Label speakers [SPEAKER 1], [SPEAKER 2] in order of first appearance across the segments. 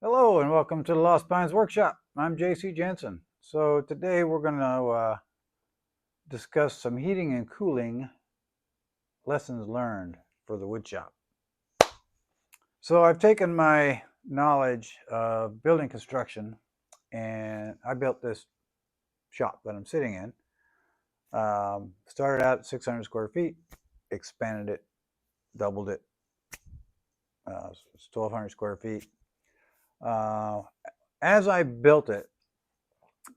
[SPEAKER 1] Hello and welcome to the Lost Pines Workshop. I'm JC Jensen. So today we're going to discuss some heating and cooling lessons learned for the woodshop. So I've taken my knowledge of building construction and I built this shop that I'm sitting in. Started out at 600 square feet, expanded it, doubled it. It's 1,200 square feet. As I built it,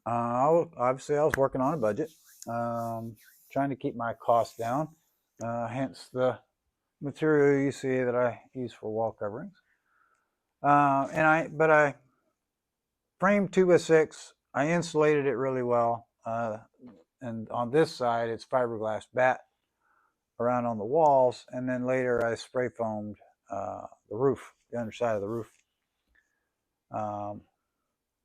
[SPEAKER 1] obviously I was working on a budget, trying to keep my costs down, hence the material you see that I use for wall coverings. But I framed 2x6. I insulated it really well, and on this side it's fiberglass batt around on the walls, and then later I spray foamed the roof, the underside of the roof.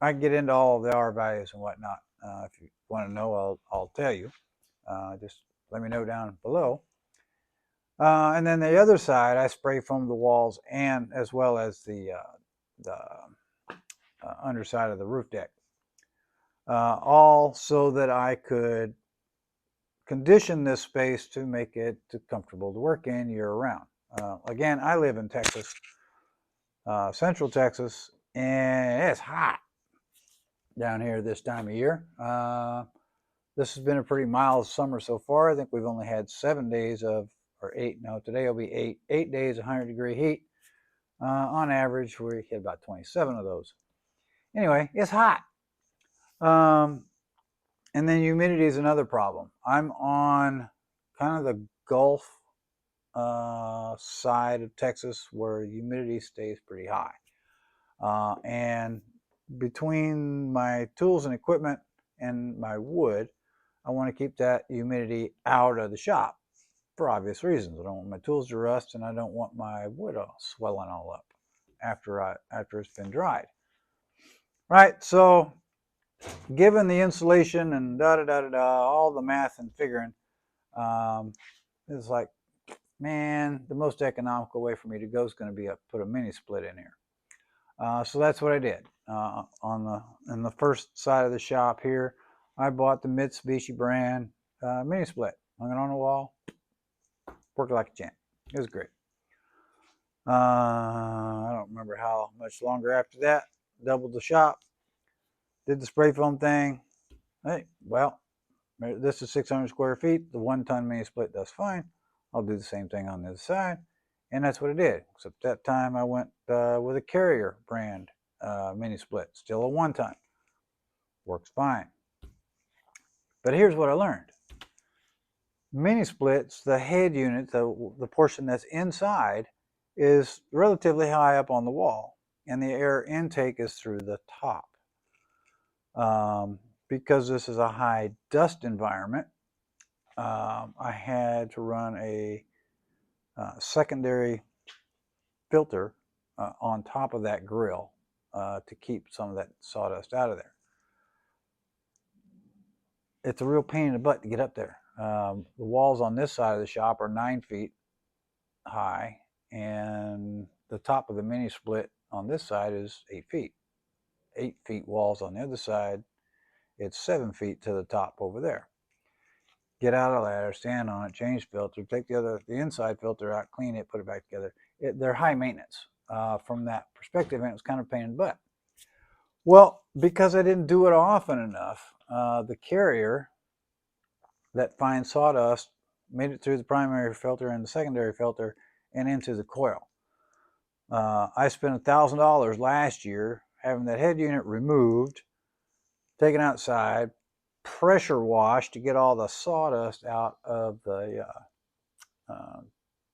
[SPEAKER 1] I can get into all of the R values and whatnot. If you want to know, I'll tell you. Just let me know down below. And then the other side, I spray foam the walls and as well as the underside of the roof deck, all so that I could condition this space to make it comfortable to work in year round. Again, I live in Texas, Central Texas, and it's hot down here this time of year. This has been a pretty mild summer so far. I think we've only had 7 days of, or 8, no, today will be 8 days, 100-degree heat. On average, we hit about 27 of those. Anyway, it's hot. And then humidity is another problem. I'm on kind of the Gulf side of Texas where humidity stays pretty high. And between my tools and equipment and my wood, I want to keep that humidity out of the shop for obvious reasons. I don't want my tools to rust, and I don't want my wood all swelling all up after it's been dried. Right, so given the insulation and all the math and figuring, it's like, man, the most economical way for me to go is going to be put a mini split in here. So that's what I did. In the first side of the shop here, I bought the Mitsubishi brand mini split. Hung it on the wall. Worked like a champ. It was great. I don't remember how much longer after that. Doubled the shop. Did the spray foam thing. Hey, well, this is 600 square feet. The 1-ton mini split does fine. I'll do the same thing on the other side. And that's what I did. Except that time I went with a Carrier brand mini split. Still a 1-ton. Works fine. But here's what I learned. Mini splits, the head unit, the portion that's inside, is relatively high up on the wall. And the air intake is through the top. Because this is a high dust environment, I had to run a secondary filter on top of that grill to keep some of that sawdust out of there. It's a real pain in the butt to get up there. The walls on this side of the shop are 9 feet high, and the top of the mini split on this side is 8 feet. 8 feet walls on the other side. It's 7 feet to the top over there. Get out of the ladder, stand on it, change filter, take the inside filter out, clean it, put it back together. They're high maintenance from that perspective, and it was kind of a pain in the butt. Well, because I didn't do it often enough, the Carrier that finds sawdust made it through the primary filter and the secondary filter and into the coil. I spent $1,000 last year having that head unit removed, taken outside, pressure washed to get all the sawdust out of the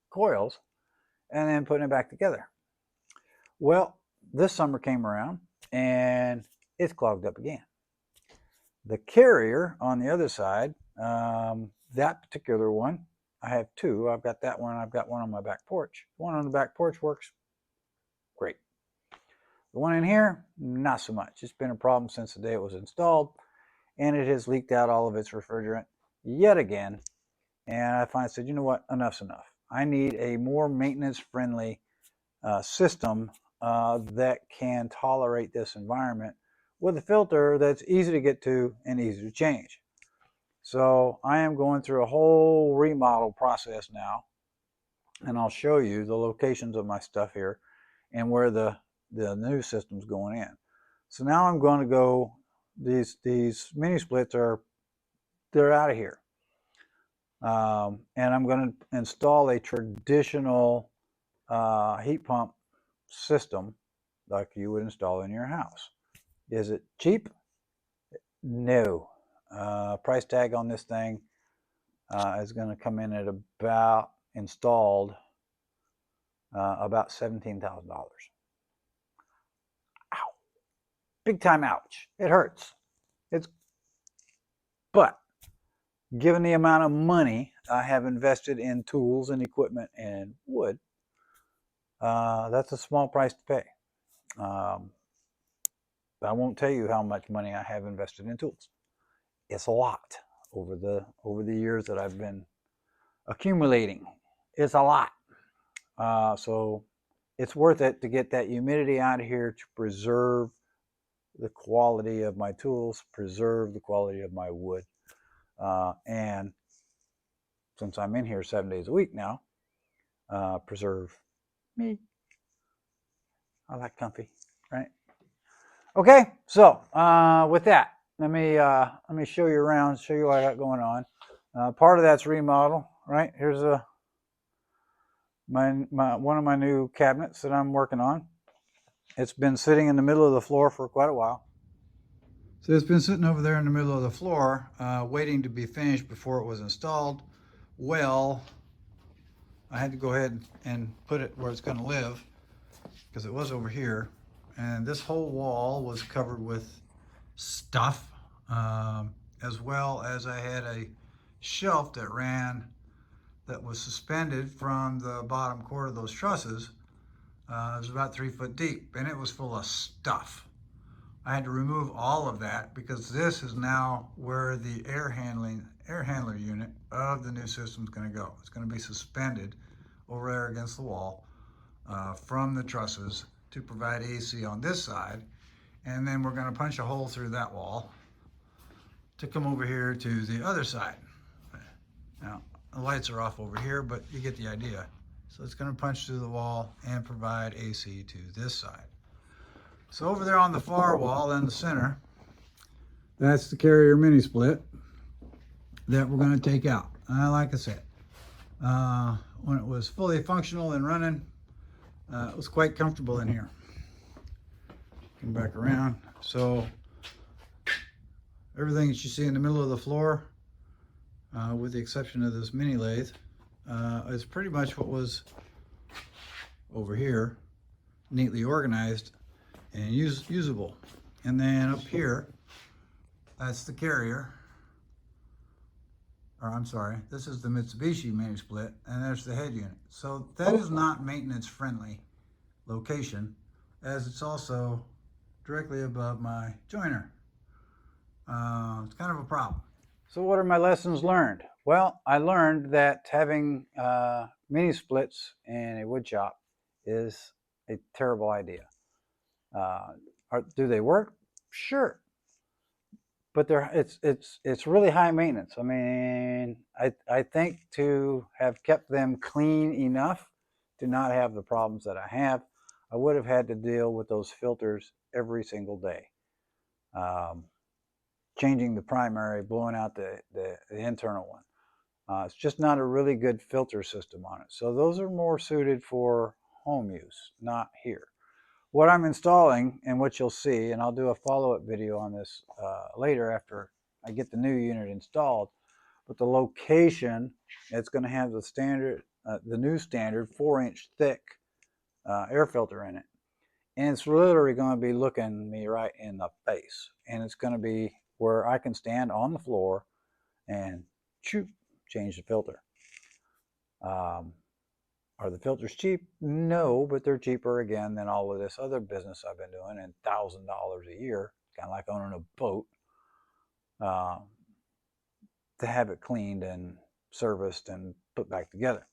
[SPEAKER 1] coils, and then putting it back together. Well, this summer came around and it's clogged up again. The Carrier on the other side, that particular one, I have 2. I've got that one. I've got one on my back porch. The one on the back porch works great. The one in here, not so much. It's been a problem since the day it was installed, and it has leaked out all of its refrigerant yet again. And I finally said, you know what, enough's enough. I need a more maintenance-friendly system that can tolerate this environment with a filter that's easy to get to and easy to change. So I am going through a whole remodel process now, and I'll show you the locations of my stuff here and where the new system's going in. So now I'm going to go, these mini splits they're out of here. And I'm going to install a traditional heat pump system like you would install in your house. Is it cheap? No. Price tag on this thing is going to come in at about installed about $17,000. Ow! Big time ouch! It hurts. But given the amount of money I have invested in tools and equipment and wood, that's a small price to pay. I won't tell you how much money I have invested in tools. It's a lot over the years that I've been accumulating. It's a lot. So it's worth it to get that humidity out of here to preserve the quality of my tools, preserve the quality of my wood. And since I'm in here 7 days a week now, preserve me. I like comfy, right? Okay, so with that, let me show you around, show you what I got going on. Part of that's remodel, right? Here's one of my new cabinets that I'm working on. It's been sitting in the middle of the floor for quite a while. So it's been sitting over there in the middle of the floor, waiting to be finished before it was installed. Well, I had to go ahead and put it where it's going to live because it was over here. And this whole wall was covered with stuff, as well as I had a shelf that was suspended from the bottom cord of those trusses. It was about 3 foot deep, and it was full of stuff. I had to remove all of that because this is now where the air handler unit of the new system is going to go. It's going to be suspended over there against the wall from the trusses to provide AC on this side, and then we're going to punch a hole through that wall to come over here to the other side. Now, the lights are off over here, but you get the idea. So it's going to punch through the wall and provide AC to this side. So over there on the far wall in the center, that's the Carrier mini split that we're going to take out. Like I said, when it was fully functional and running, it was quite comfortable in here. Come back around. So everything that you see in the middle of the floor, with the exception of this mini lathe, is pretty much what was over here, neatly organized and usable. And then up here, that's the Carrier, or I'm sorry, this is the Mitsubishi mini split, and there's the head unit. So that is not maintenance friendly location, as it's also directly above my joiner. It's kind of a problem. So what are my lessons learned? Well, I learned that having mini splits in a wood shop is a terrible idea. Do they work? Sure, but it's really high maintenance. I mean, I think to have kept them clean enough to not have the problems that I have, I would have had to deal with those filters every single day. Changing the primary, blowing out the internal one. It's just not a really good filter system on it. So those are more suited for home use, not here. What I'm installing and what you'll see, and I'll do a follow-up video on this later after I get the new unit installed, but the location, it's going to have the standard, the new standard 4-inch thick air filter in it. And it's literally going to be looking me right in the face. And it's going to be where I can stand on the floor and change the filter. Are the filters cheap? No, but they're cheaper again than all of this other business I've been doing, and $1,000 a year, kind of like owning a boat, to have it cleaned and serviced and put back together.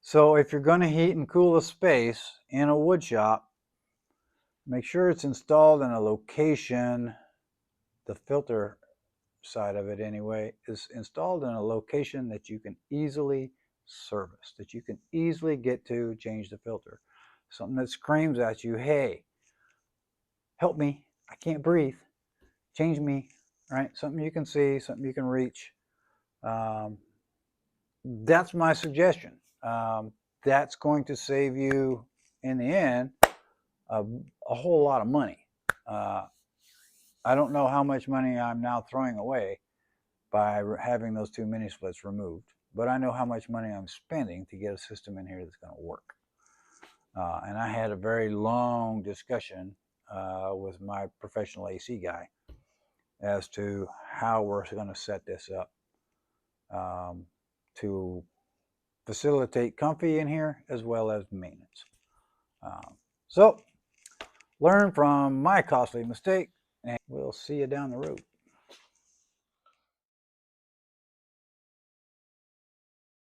[SPEAKER 1] So if you're going to heat and cool a space in a wood shop, make sure it's installed in a location, the filter side of it anyway, is installed in a location that you can easily service, that you can easily get to, change the filter. Something that screams at you, hey, help me, I can't breathe, change me, right? Something you can see, something you can reach. That's my suggestion. That's going to save you, in the end, a whole lot of money. I don't know how much money I'm now throwing away by having those two mini splits removed, but I know how much money I'm spending to get a system in here that's going to work. And I had a very long discussion with my professional AC guy as to how we're going to set this up to facilitate comfy in here as well as maintenance. So learn from my costly mistake, and we'll see you down the road.